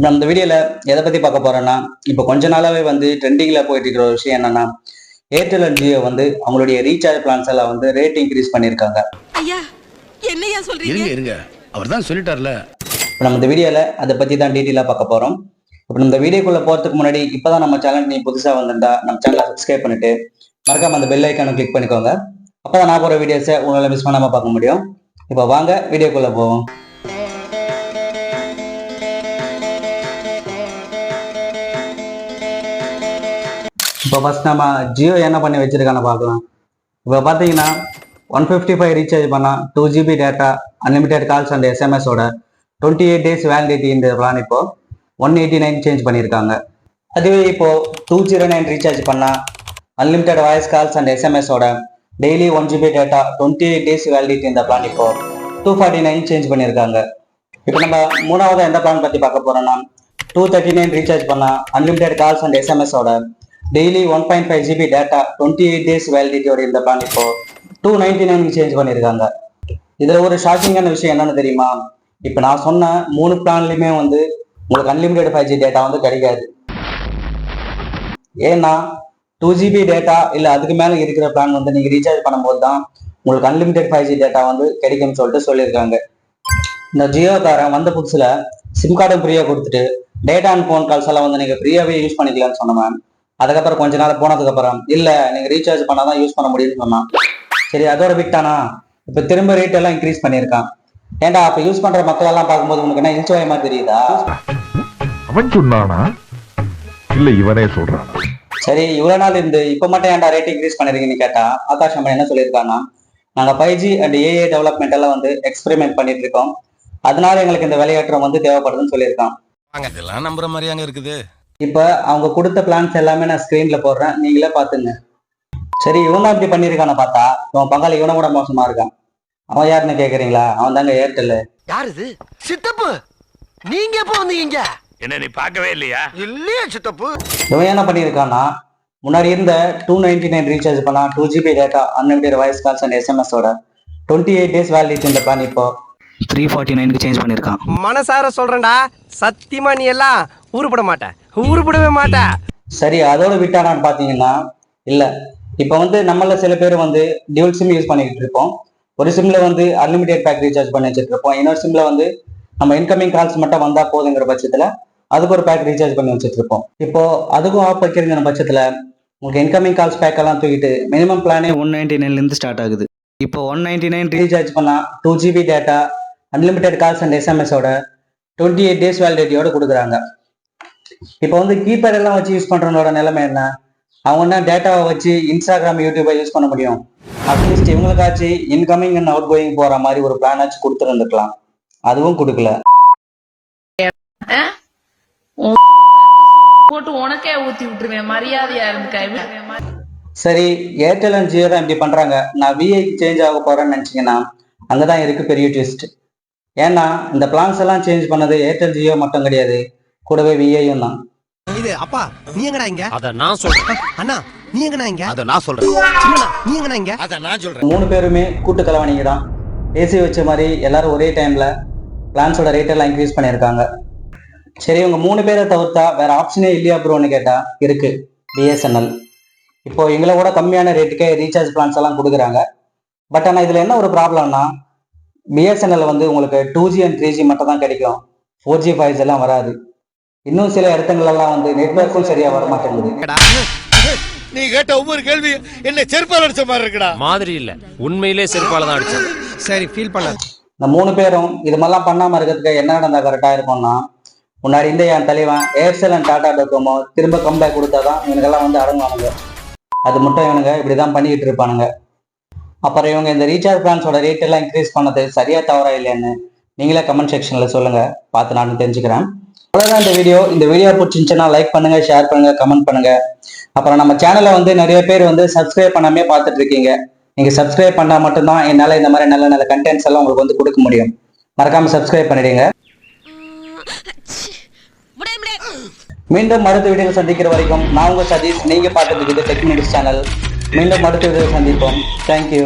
நம்ம இந்த வீடியோல எதை பத்தி பார்க்க போறோம்னா, இப்போ கொஞ்ச நாளாவே வந்து ட்ரெண்டிங்ல போயிட்டு இருக்கிற ஒரு விஷயம் என்னன்னா, ஏர்டெல் அண்ட் ஜியோ வந்து அவங்களுடைய ரீசார்ஜ் பிளான்ஸ் எல்லாம் வந்து ரேட் இன்க்ரீஸ் பண்ணியிருக்காங்க. ஐயா என்னையா சொல்றீங்க? இருங்க இருங்க, அவர் தான் சொல்லிட்டார்ல. இப்போ நம்ம இந்த வீடியோல அதை பத்தி தான் டீட்டெயிலா பார்க்க போறோம். இப்போ இந்த வீடியோக்குள்ள போறதுக்கு முன்னாடி இப்பதான் நம்ம சேனல் நீ புதுசா வந்திருந்தா நம்ம சேனலை சப்ஸ்கிரைப் பண்ணிட்டு மறக்காம அந்த பெல் ஐக்கானை கிளிக் பண்ணிக்கோங்க. அப்பதான் நான் போற வீடியோஸை உங்களால மிஸ் பண்ணாம பார்க்க முடியும். இப்போ வாங்க வீடியோக்குள்ள போவோம். இப்போ ஃபர்ஸ்ட் நம்ம ஜியோ என்ன பண்ணி வச்சிருக்கான்னு பார்க்கலாம். இப்போ பார்த்தீங்கன்னா 155 ரீசார்ஜ் பண்ணால் 2 GB data unlimited calls and எஸ்எம்எஸோட 28 days வேலிடிட்டி இந்த பிளான் இப்போ 189 சேஞ்ச் பண்ணியிருக்காங்க. அதுவே இப்போ 209 ரீசார்ஜ் பண்ணால் அன்லிமிடெட் வாய்ஸ் கால்ஸ் அண்ட் எஸ்எம்எஸோட daily 1 GB data 28 days validity இந்த பிளான் இப்போ 249 சேஞ்ச் பண்ணியிருக்காங்க. இப்போ நம்ம மூணாவது எந்த பிளான் பற்றி பார்க்க போறோம்னா 239 ரீசார்ஜ் பண்ணால் அன்லிமிடெட் கால்ஸ் அண்ட் எஸ்எம்எஸோட டெய்லி 1.5 GB டேட்டா 28 days வேலிடிட்டியோட இந்த பிளான் இப்போ 299 சேஞ்ச் பண்ணியிருக்காங்க. இதுல ஒரு ஷாக்கிங்கான விஷயம் என்னன்னு தெரியுமா? இப்போ நான் சொன்ன 3 பிளான்லயுமே வந்து உங்களுக்கு அன்லிமிடெட் 5G டேட்டா வந்து கிடைக்காது. ஏன்னா 2 GB டேட்டா இல்லை அதுக்கு மேலே இருக்கிற பிளான் வந்து நீங்க ரீசார்ஜ் பண்ணும்போது தான் உங்களுக்கு அன்லிமிடெட் 5G டேட்டா வந்து கிடைக்கும்னு சொல்லிட்டு சொல்லியிருக்காங்க. இந்த ஜியோக்காரன் வந்த புதுசுல சிம் கார்டும் ஃப்ரீயா கொடுத்துட்டு டேட்டா அண்ட் ஃபோன் கால்ஸ் எல்லாம் வந்து நீங்க ஃப்ரீயாவே யூஸ் பண்ணிக்கலாம்னு சொன்னேன். அதுக்கப்புறம் கொஞ்ச நாள் போனதுக்கு அப்புறம் இல்ல நீங்க ரீசார்ஜ் பண்ணாதான் யூஸ் பண்ண முடியும்னு சொன்னான். சரி அதோட விட்டானா இப்ப திரும்ப ரேட் எல்லாம் இன்க்ரீஸ் பண்ணிருக்கான். ஏன்டா அப்ப யூஸ் பண்ற மக்கள் எல்லாம் பார்க்கும்போது உனக்கு என்ன இன்சுவயமா தெரியுதா? அவன் சொன்னானா இல்ல இவனே சொல்றான். சரி இவ்வளவு நாள் இருந்து இப்ப மட்டும் ஏன்டா ரேட் இன்க்ரீஸ் பண்ணிருக்கீங்கன்னு கேட்டா ஆகாஷ் அம்மா என்ன சொல்லியிருக்காங்கன்னா, நாங்க 5G அண்ட் ஏஐ டெவலப்மெண்ட் எல்லாம் வந்து எக்ஸ்பெரிமெண்ட் பண்ணிட்டு இருக்கோம், அதனால எங்களுக்கு இந்த விளையாட்டுறம் வந்து தேவைப்படுதுன்னு சொல்லியிருக்கான். இதெல்லாம் நம்புற மாதிரியாங்க இருக்குது. இப்ப அவங்க கொடுத்த பிளான்ஸ் எல்லாமே நான் ஸ்கிரீன்ல போடுறேன், நீங்களே பாத்துங்க. சரி இவன் தான் இப்படி பண்ணிருக்கான பார்த்தா இவன் பங்காளி இவனை கூட மோசமா இருக்கான். அவன் யாருன்னு கேக்குறீங்களா? அவன் தாங்க ஏர்டெல். யாரு இது? சித்தப்பு நீங்க எப்ப வந்தீங்க? என்ன நீ பார்க்கவே இல்லையா? இல்லையே சித்தப்பு. இவன் என்ன பண்ணிருக்கான்னா, முன்னாடி இருந்த 299 ரீசார்ஜ் பண்ணா 2 GB data unlimited voice calls and எஸ்எம்எஸோட 28 days வேலிடிட்டி இந்த பிளான் இப்போ 349 சேஞ்ச் பண்ணிருக்கான். மனசார சொல்றேன்டா, சத்தியமா நீ எல்லாம் ஊருப்பட மாட்ட, ஊருப்படவே மாட்ட. சரி அதோட விட்டானான்னு பாத்தீங்கன்னா இல்ல. இப்ப வந்து நம்மள சில பேர் வந்து டியூல் சிம் யூஸ் பண்ணிக்கிட்டு இருப்போம். ஒரு சிம்ல வந்து அன்லிமிடெட் பேக் ரீசார்ஜ் பண்ணி வச்சுட்டு இருப்போம். இன்னொரு சிம்ல வந்து நம்ம இன்கமிங் கால்ஸ் மட்டும் வந்தா போதுங்கிற பட்சத்துல அதுக்கு ஒரு பேக் ரீசார்ஜ் பண்ணி வச்சுட்டு இருப்போம். இப்போ அதுக்கும் ஆஃப் வைக்கிறங்கிற பட்சத்துல உங்களுக்கு இன்கமிங் கால்ஸ் பேக் எல்லாம் தூக்கிட்டு மினிமம் பிளானே 199 இருந்து ஸ்டார்ட் ஆகுது. இப்போ 199 ரீசார்ஜ் பண்ணா 2 GB data unlimited calls and எஸ்எம்எஸோட 28 days வேலிடிட்டியோட கொடுக்குறாங்க. இப்போ வந்து கீபேட் எல்லாம் வச்சு யூஸ் பண்றவங்களோட நிலைமை என்ன? அவங்க டேட்டாவை வச்சு இன்ஸ்டாகிராம் யூடியூபை யூஸ் பண்ண முடியும். அட்லீஸ்ட் இவங்களுக்காச்சு இன்கமிங் அண்ட் அவுட் கோயிங் போற மாதிரி ஒரு பிளான் ஆச்சு கொடுத்துருந்துக்கலாம். அதுவும் கொடுக்கல. போட்டு உனக்கே ஊத்தி விட்டுருவேன், மரியாதையா இருந்து. சரி ஏர்டெல் அண்ட் ஜியோ தான் இப்படி பண்றாங்க, நான் விஐக்கு சேஞ்ச் ஆக போறேன்னு நினைச்சீங்கன்னா அங்கதான் இருக்கு பெரிய ட்விஸ்ட். ஏன்னா இந்த பிளான்ஸ் எல்லாம் சேஞ்ச் பண்ணது ஏர்டெல் ஜியோ மட்டும் கிடையாது, கூடவே விஐயும் தான். இது அப்பா நீ எங்கடா இங்க? அத நான் சொல்றேன். அண்ணா நீ எங்கடா இங்க? அத நான் சொல்றேன். சின்னண்ணா நீ எங்கடா இங்க? அத நான் சொல்றேன். 3 பேருமே கூட்டு கலவாணிங்க தான். ஏசி வச்ச மாதிரி எல்லாரும் ஒரே டைம்ல பிளான்ஸோட ரேட் எல்லாம் இன்க்ரீஸ் பண்ணியிருக்காங்க. சரி இவங்க 3 பேரை தவிர்த்தா வேற ஆப்ஷனே இல்லையா ப்ரோன்னு கேட்டா இருக்கு, பிஎஸ்என்எல். இப்போ எங்களை கூட கம்மியான ரேட்டுக்கே ரீசார்ஜ் பிளான்ஸ் எல்லாம் கொடுக்குறாங்க. பட் ஆனால் இதுல என்ன ஒரு ப்ராப்ளம்னா, பிஎஸ்என்எல் வந்து உங்களுக்கு 2G அண்ட் 3G மட்டும் தான் கிடைக்கும், 4G 5G எல்லாம் வராது. இன்னும் சில இடத்துங்களெல்லாம் வந்து நெட்வொர்க்கும் சரியா வர மாட்டேங்குது. நீ கேட்ட ஒவ்வொரு கேள்வி என்ன செருப்பால அடிச்ச மாதிரி இருக்குடா. மாதிரி இல்ல, உண்மையிலே செருப்பால தான் அடிச்சேன். சரி ஃபீல் பண்ண. இந்த 3 பேரும் இது மாதிரிலாம் பண்ணாம இருக்கிறதுக்கு என்ன நடந்தா கரெக்டா இருக்கும்னா, முன்னாடி இந்த என் தலைவன் ஏர்செல் அண்ட் டாடா டோகோமோ திரும்ப கம்பேக் கொடுத்தாதான் இவனுக்கெல்லாம் வந்து அடங்குவானுங்க. அது மட்டும் இவனுங்க இப்படிதான் பண்ணிக்கிட்டு இருப்பானுங்க. அப்புறம் இவங்க இந்த ரீசார்ஜ் பிளான்ஸோட ரேட் எல்லாம் இன்க்ரீஸ் பண்ணது சரியா தவறா இல்லைன்னு நீங்களே கமெண்ட் செக்ஷன்ல சொல்லுங்க, பார்த்து நானும் தெரிஞ்சுக்கிறேன். அவ்வளவுதான் இந்த வீடியோ. இந்த வீடியோ பிடிச்சிருந்துச்சுன்னா லைக் பண்ணுங்க, ஷேர் பண்ணுங்க, கமெண்ட் பண்ணுங்க. அப்புறம் நம்ம சேனலை வந்து நிறைய பேர் வந்து சப்ஸ்கிரைப் பண்ணாமே பார்த்துட்டு இருக்கீங்க. நீங்க சப்ஸ்கிரைப் பண்ணா மட்டும்தான் என்னால இந்த மாதிரி நல்ல நல்ல கண்டென்ட்ஸ் எல்லாம் உங்களுக்கு வந்து கொடுக்க முடியும். மறக்காம சப்ஸ்கிரைப் பண்ணிடுங்க. மீண்டும் அடுத்த வீடியோ சந்திக்கிற வரைக்கும் நான் உங்க சதீஷ். நீங்க பார்த்துட்டு டெக் நியூஸ் சேனல். மீண்டும் அடுத்த வீடியோ சந்திப்போம். தேங்க்யூ.